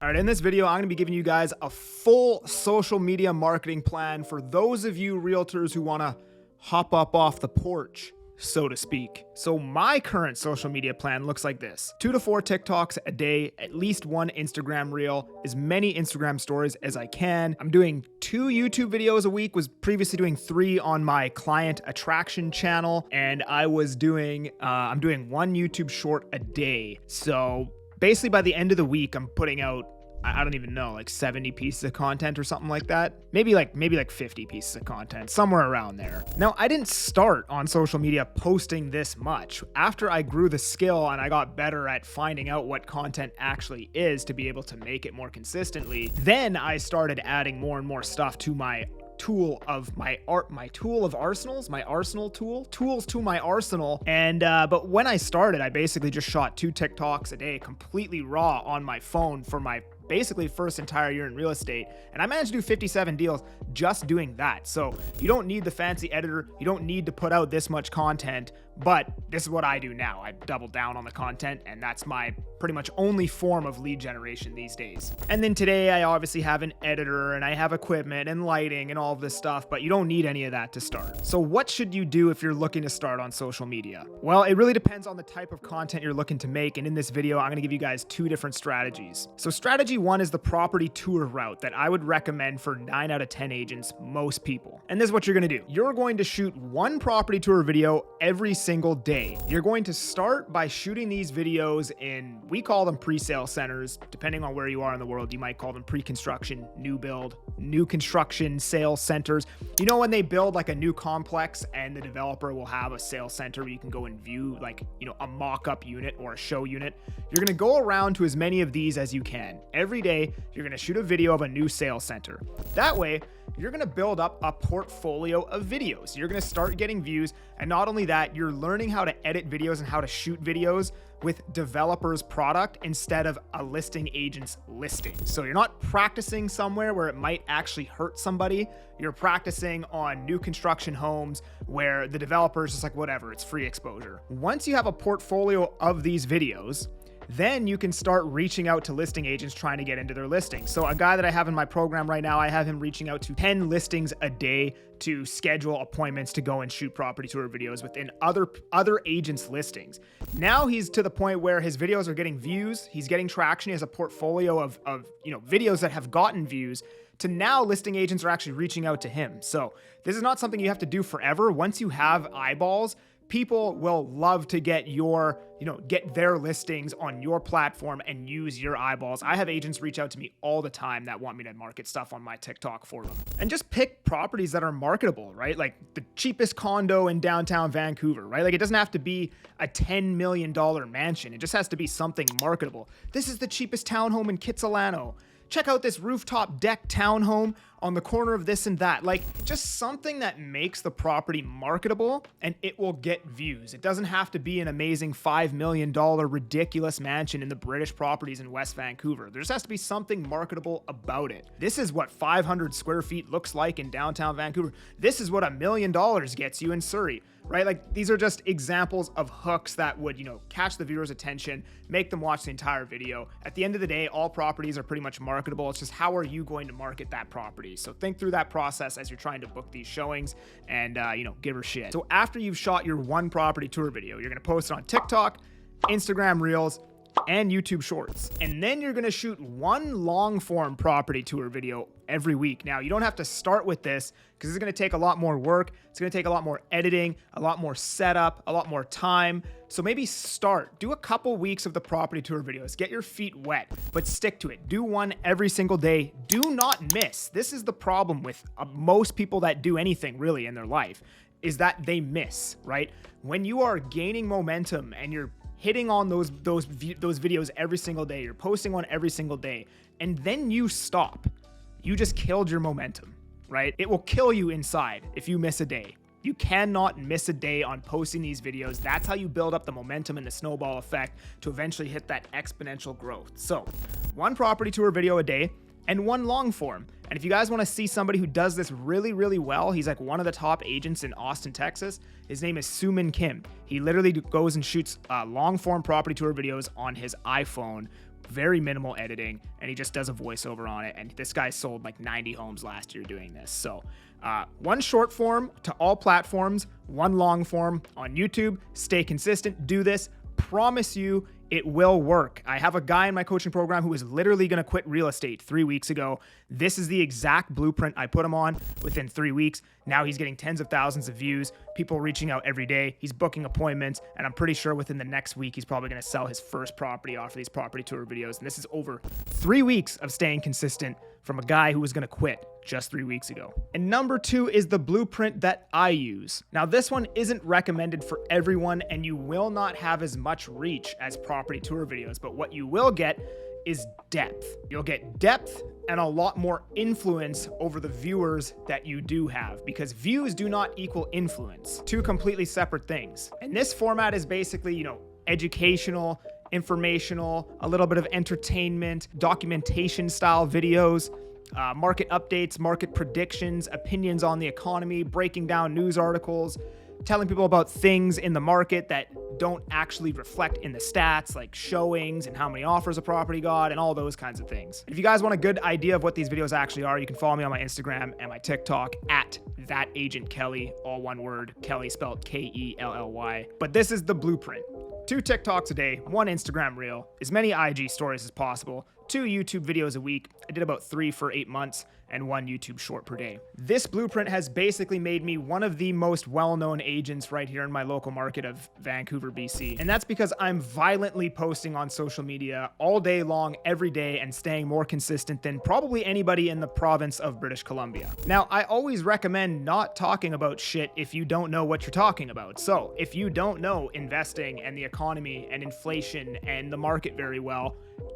All right, in this video, I'm going to be giving you guys a full social media marketing plan for those of you realtors who want to hop up off the porch, so to speak. So my current social media plan looks like this: 2 to 4 TikToks a day, at least 1 Instagram reel, as many Instagram stories as I can. I'm doing 2 YouTube videos a week, was previously doing 3 on my client attraction channel, and I'm doing 1 YouTube short a day. So basically by the end of the week, I'm putting out, I don't even know, like 70 pieces of content or something like that. Maybe like 50 pieces of content, somewhere around there. Now, I didn't start on social media posting this much. After I grew the skill and I got better at finding out what content actually is to be able to make it more consistently, then I started adding more and more stuff to my tool of my arsenals, tools to my arsenal. And but when I started, I basically just shot 2 TikToks a day completely raw on my phone for my basically first entire year in real estate, and I managed to do 57 deals just doing that. So you don't need the fancy editor, you don't need to put out this much content, but this is what I do now. I double down on the content, and that's my pretty much only form of lead generation these days. And then today I obviously have an editor and I have equipment and lighting and all of this stuff, but you don't need any of that to start. So what should you do if you're looking to start on social media? Well, it really depends on the type of content you're looking to make, and in this video I'm going to give you guys 2 different strategies. So strategy 1 is the property tour route that I would recommend for 9 out of 10 agents, most people. And this is what you're going to do. You're going to shoot 1 property tour video every single day. You're going to start by shooting these videos in, we call them pre-sale centers. Depending on where you are in the world, you might call them pre-construction, new build, new construction sales centers. You know, when they build like a new complex and the developer will have a sales center where you can go and view, like, you know, a mock-up unit or a show unit. You're going to go around to as many of these as you can. Every day, you're going to shoot a video of a new sales center. That way, you're going to build up a portfolio of videos. You're going to start getting views. And not only that, you're learning how to edit videos and how to shoot videos with developers' product instead of a listing agent's listing. So you're not practicing somewhere where it might actually hurt somebody. You're practicing on new construction homes where the developer is just like, whatever, it's free exposure. Once you have a portfolio of these videos, then you can start reaching out to listing agents trying to get into their listings. So a guy that I have in my program right now, I have him reaching out to 10 listings a day to schedule appointments to go and shoot property tour videos within other agents' listings. Now he's to the point where his videos are getting views, he's getting traction, he has a portfolio of videos that have gotten views, to now listing agents are actually reaching out to him. So this is not something you have to do forever. Once you have eyeballs, people will love to get their listings on your platform and use your eyeballs. I have agents reach out to me all the time that want me to market stuff on my TikTok for them. And just pick properties that are marketable, right? Like the cheapest condo in downtown Vancouver, right? Like it doesn't have to be a $10 million mansion. It just has to be something marketable. This is the cheapest townhome in Kitsilano. Check out this rooftop deck townhome on the corner of this and that. Like just something that makes the property marketable and it will get views. It doesn't have to be an amazing $5 million ridiculous mansion in the British properties in West Vancouver. There just has to be something marketable about it. This is what 500 square feet looks like in downtown Vancouver. This is what $1 million gets you in Surrey, right? Like these are just examples of hooks that would, catch the viewer's attention, make them watch the entire video. At the end of the day, all properties are pretty much marketable. It's just how are you going to market that property? So think through that process as you're trying to book these showings and, give her shit. So after you've shot your 1 property tour video, you're going to post it on TikTok, Instagram Reels, and YouTube Shorts. And then you're going to shoot 1 long form property tour video every week. Now, you don't have to start with this because it's going to take a lot more work. It's going to take a lot more editing, a lot more setup, a lot more time. So maybe do a couple weeks of the property tour videos, get your feet wet, but stick to it. Do 1 every single day. Do not miss. This is the problem with most people that do anything really in their life, is that they miss, right? When you are gaining momentum and you're hitting on those videos every single day, you're posting one every single day, and then you stop, you just killed your momentum, right? It will kill you inside if you miss a day. You cannot miss a day on posting these videos. That's how you build up the momentum and the snowball effect to eventually hit that exponential growth. So 1 property tour video a day and 1 long form. And if you guys want to see somebody who does this really, really well, he's like one of the top agents in Austin, Texas. His name is Suman Kim. He literally goes and shoots long form property tour videos on his iPhone very minimal editing, and he just does a voiceover on it. And this guy sold like 90 homes last year doing this. So one short form to all platforms, one long form on YouTube. Stay consistent, do this. Promise you it will work. I have a guy in my coaching program who is literally going to quit real estate 3 weeks ago. This is the exact blueprint I put him on within 3 weeks. Now he's getting tens of thousands of views, people reaching out every day. He's booking appointments, and I'm pretty sure within the next week, he's probably going to sell his first property off of these property tour videos. And this is over 3 weeks of staying consistent from a guy who was going to quit just 3 weeks ago. And number 2 is the blueprint that I use. Now, this one isn't recommended for everyone, and you will not have as much reach as property tour videos, but what you will get is depth. You'll get depth and a lot more influence over the viewers that you do have, because views do not equal influence. Two completely separate things. And this format is basically, educational, informational, a little bit of entertainment, documentation style videos, market updates, market predictions, opinions on the economy, breaking down news articles, telling people about things in the market that don't actually reflect in the stats, like showings and how many offers a property got and all those kinds of things. If you guys want a good idea of what these videos actually are, you can follow me on my Instagram and my TikTok at ThatAgentKelly, all one word, Kelly spelled Kelly. But this is the blueprint. 2 TikToks a day, 1 Instagram reel, as many IG stories as possible, 2 YouTube videos a week. I did about 3 for 8 months, and 1 YouTube short per day. This blueprint has basically made me one of the most well-known agents right here in my local market of Vancouver, BC. And that's because I'm violently posting on social media all day long, every day, and staying more consistent than probably anybody in the province of British Columbia. Now, I always recommend not talking about shit if you don't know what you're talking about. So if you don't know investing and the economy and inflation and the market very well,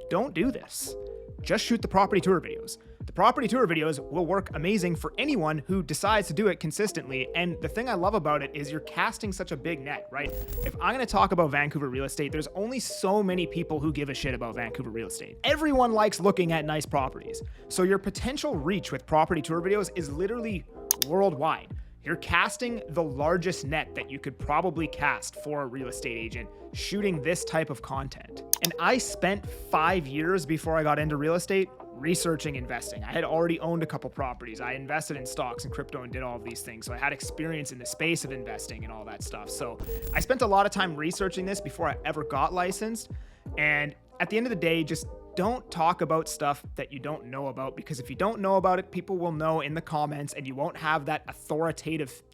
don't do this. Just shoot the property tour videos. The property tour videos will work amazing for anyone who decides to do it consistently. And the thing I love about it is you're casting such a big net, right? If I'm going to talk about Vancouver real estate, there's only so many people who give a shit about Vancouver real estate. Everyone likes looking at nice properties. So your potential reach with property tour videos is literally worldwide. You're casting the largest net that you could probably cast for a real estate agent shooting this type of content. And I spent 5 years before I got into real estate researching investing. I had already owned a couple properties. I invested in stocks and crypto and did all of these things. So I had experience in the space of investing and all that stuff. So I spent a lot of time researching this before I ever got licensed. And at the end of the day, just don't talk about stuff that you don't know about, because if you don't know about it, people will know in the comments, and you won't have that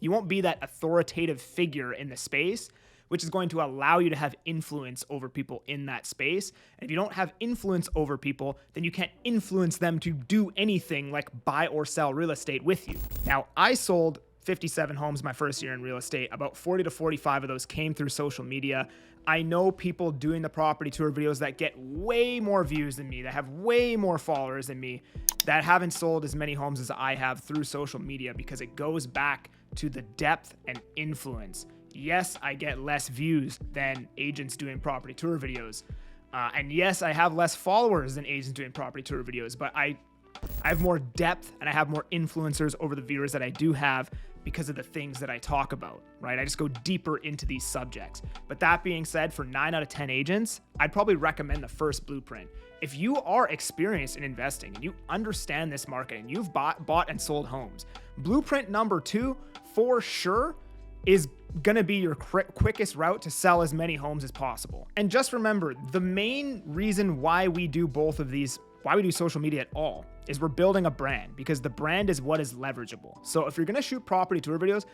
you won't be that authoritative figure in the space, which is going to allow you to have influence over people in that space. And if you don't have influence over people, then you can't influence them to do anything like buy or sell real estate with you. Now, I sold 57 homes my first year in real estate. About 40 to 45 of those came through social media. I know people doing the property tour videos that get way more views than me, that have way more followers than me, that haven't sold as many homes as I have through social media, because it goes back to the depth and influence. Yes, I get less views than agents doing property tour videos. And yes, I have less followers than agents doing property tour videos, but I have more depth and I have more influencers over the viewers that I do have because of the things that I talk about, right? I just go deeper into these subjects. But that being said, for 9 out of 10 agents, I'd probably recommend the first blueprint. If you are experienced in investing and you understand this market and you've bought and sold homes, blueprint number 2 for sure is gonna be your quickest route to sell as many homes as possible. And just remember, the main reason why we do both of these, why we do social media at all, is we're building a brand, because the brand is what is leverageable. So if you're gonna shoot property tour videos,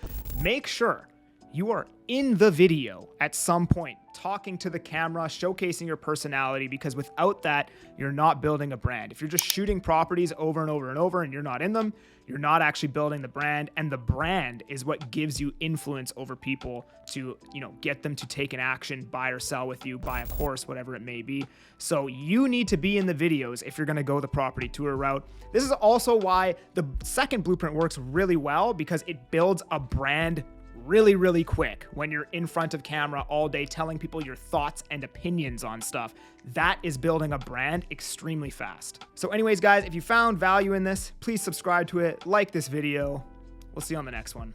make sure you are in the video at some point, talking to the camera, showcasing your personality, because without that, you're not building a brand. If you're just shooting properties over and over and over and you're not in them, you're not actually building the brand. And the brand is what gives you influence over people to, get them to take an action, buy or sell with you, buy a course, whatever it may be. So you need to be in the videos if you're going to go the property tour route. This is also why the second blueprint works really well, because it builds a brand really, really quick when you're in front of camera all day telling people your thoughts and opinions on stuff. That is building a brand extremely fast. So anyways, guys, if you found value in this, please subscribe to it, like this video. We'll see you on the next one.